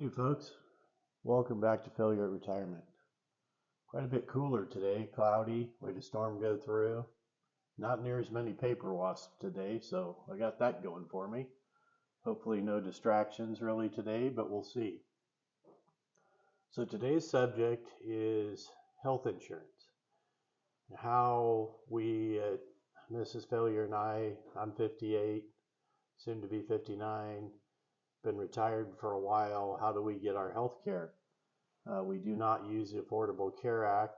Hey folks, welcome back to Failure at Retirement. Quite a bit cooler today, cloudy, we had a storm go through. Not near as many paper wasps today, so I got that going for me. Hopefully no distractions really today, but we'll see. So today's subject is health insurance. How we, Mrs. Failure and I'm 58, soon to be 59, been retired for a while. How do we get our health care? We do not use the Affordable Care Act.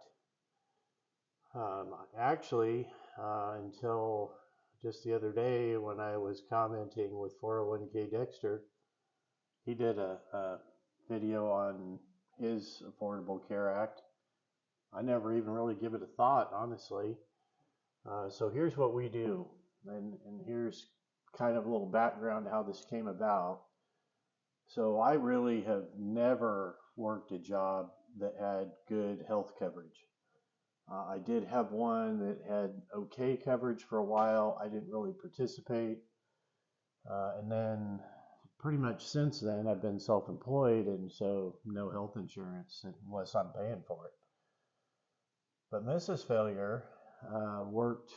Actually, until just the other day when I was commenting with 401k Dexter, he did a video on his Affordable Care Act. I never even really give it a thought, honestly. So here's what we do, and here's kind of a little background how this came about. So I really have never worked a job that had good health coverage. I did have one that had okay coverage for a while. I didn't really participate. And then pretty much since then, I've been self-employed, and so no health insurance unless I'm paying for it. But Mrs. Failure worked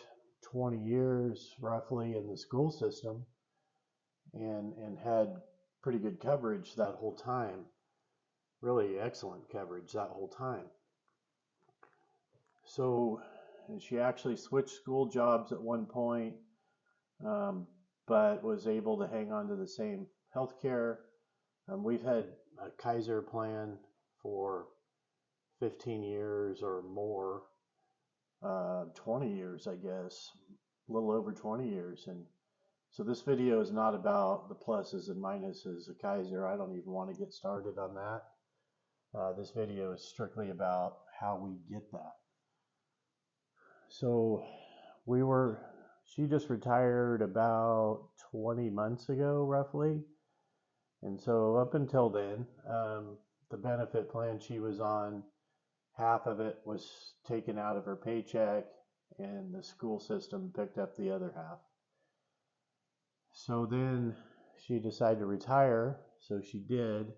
20 years roughly in the school system and had pretty good coverage that whole time. Really excellent coverage that whole time. So she actually switched school jobs at one point, but was able to hang on to the same health care. We've had a Kaiser plan for 15 years or more, 20 years, I guess, a little over 20 years. And so this video is not about the pluses and minuses of Kaiser. I don't even want to get started on that. This video is strictly about how we get that. So she just retired about 20 months ago, roughly. And so up until then, the benefit plan she was on, half of it was taken out of her paycheck and the school system picked up the other half. So then she decided to retire, so she did.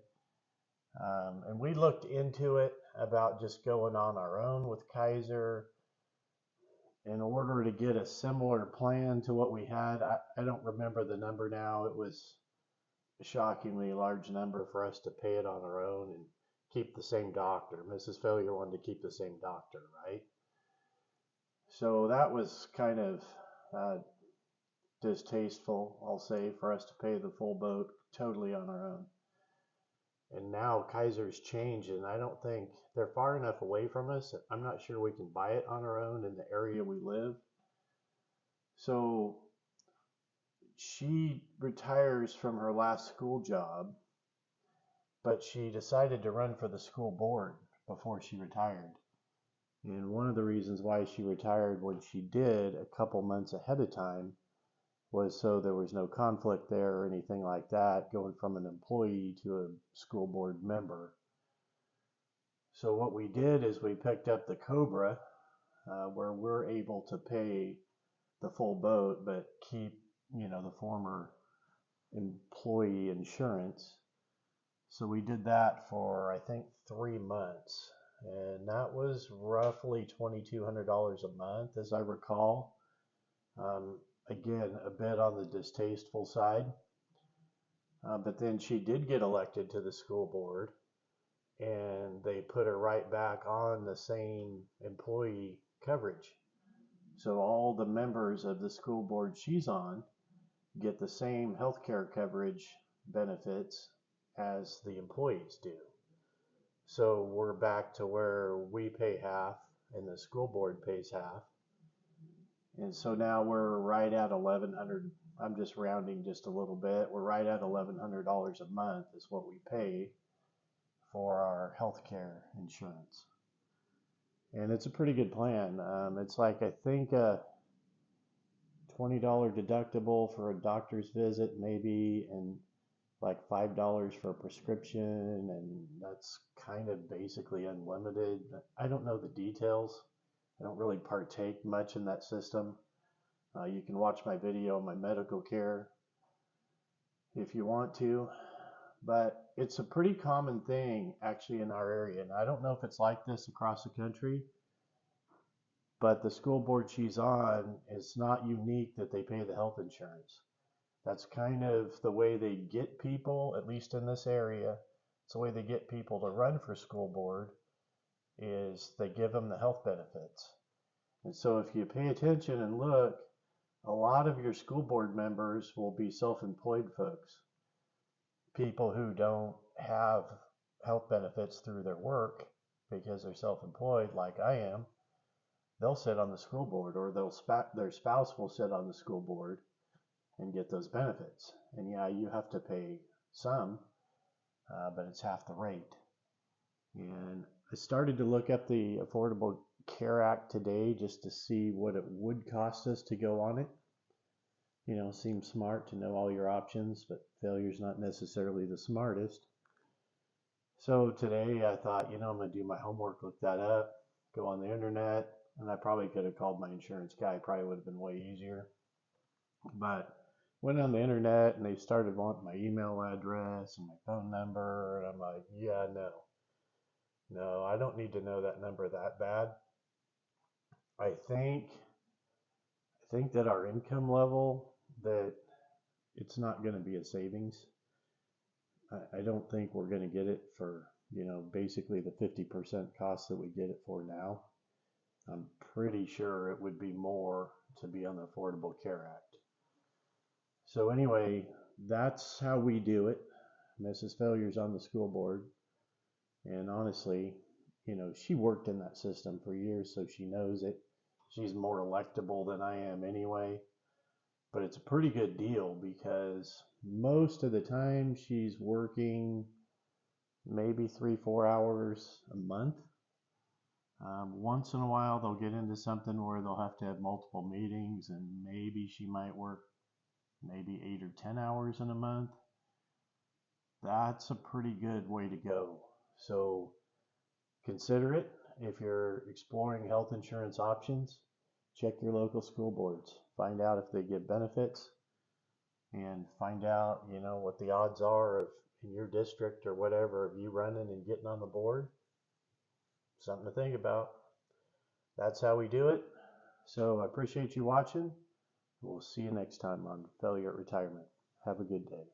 And we looked into it about just going on our own with Kaiser in order to get a similar plan to what we had. I don't remember the number now. It was a shockingly large number for us to pay it on our own and keep the same doctor. Mrs. Failure wanted to keep the same doctor, right? So that was kind of distasteful, I'll say, for us to pay the full boat totally on our own. And now Kaiser's changed, and I don't think they're far enough away from us. I'm not sure we can buy it on our own in the area we live. So she retires from her last school job, but she decided to run for the school board before she retired. And one of the reasons why she retired when she did a couple months ahead of time was so there was no conflict there or anything like that, going from an employee to a school board member. So what we did is we picked up the COBRA, where we're able to pay the full boat, but keep, the former employee insurance. So we did that for, I think, 3 months. And that was roughly $2,200 a month, as I recall. Again, a bit on the distasteful side. But then she did get elected to the school board, and they put her right back on the same employee coverage. So all the members of the school board she's on get the same health care coverage benefits as the employees do. So we're back to where we pay half and the school board pays half. And so now we're right at $1,100. I'm just rounding just a little bit. We're right at $1,100 a month is what we pay for our health care insurance. And it's a pretty good plan. It's like, I think, a $20 deductible for a doctor's visit maybe, and like $5 for a prescription, and that's kind of basically unlimited. I don't know the details. I don't really partake much in that system. You can watch my video on my medical care if you want to. but it's a pretty common thing actually in our area. And I don't know if it's like this across the country, but the school board she's on is not unique that they pay the health insurance. That's kind of the way they get people, at least in this area. It's the way they get people to run for school board is they give them the health benefits. And so if you pay attention and look, a lot of your school board members will be self-employed folks, people who don't have health benefits through their work because they're self-employed like I am. They'll sit on the school board, or their spouse will sit on the school board and get those benefits. And yeah, you have to pay some, but it's half the rate. And I started to look up the Affordable Care Act today just to see what it would cost us to go on it. You know, seems smart to know all your options, but failure's not necessarily the smartest. So today I thought, I'm going to do my homework, look that up, go on the internet, and I probably could have called my insurance guy. Probably would have been way easier. But went on the internet and they started wanting my email address and my phone number, and I'm like, yeah, no, I don't need to know that number that bad. I think that our income level, that it's not going to be a savings. I don't think we're going to get it for, basically the 50% cost that we get it for now. I'm pretty sure it would be more to be on the Affordable Care Act. So anyway, that's how we do it. Mrs. Failure's on the school board. And honestly, she worked in that system for years, so she knows it. She's more electable than I am anyway. But it's a pretty good deal because most of the time she's working maybe 3-4 hours a month. Once in a while they'll get into something where they'll have to have multiple meetings, and maybe she might work maybe 8 or 10 hours in a month. That's a pretty good way to go. So consider it. If you're exploring health insurance options, check your local school boards. Find out if they give benefits, and find out, what the odds are of in your district or whatever of you running and getting on the board. Something to think about. That's how we do it. So I appreciate you watching. We'll see you next time on Failure at Retirement. Have a good day.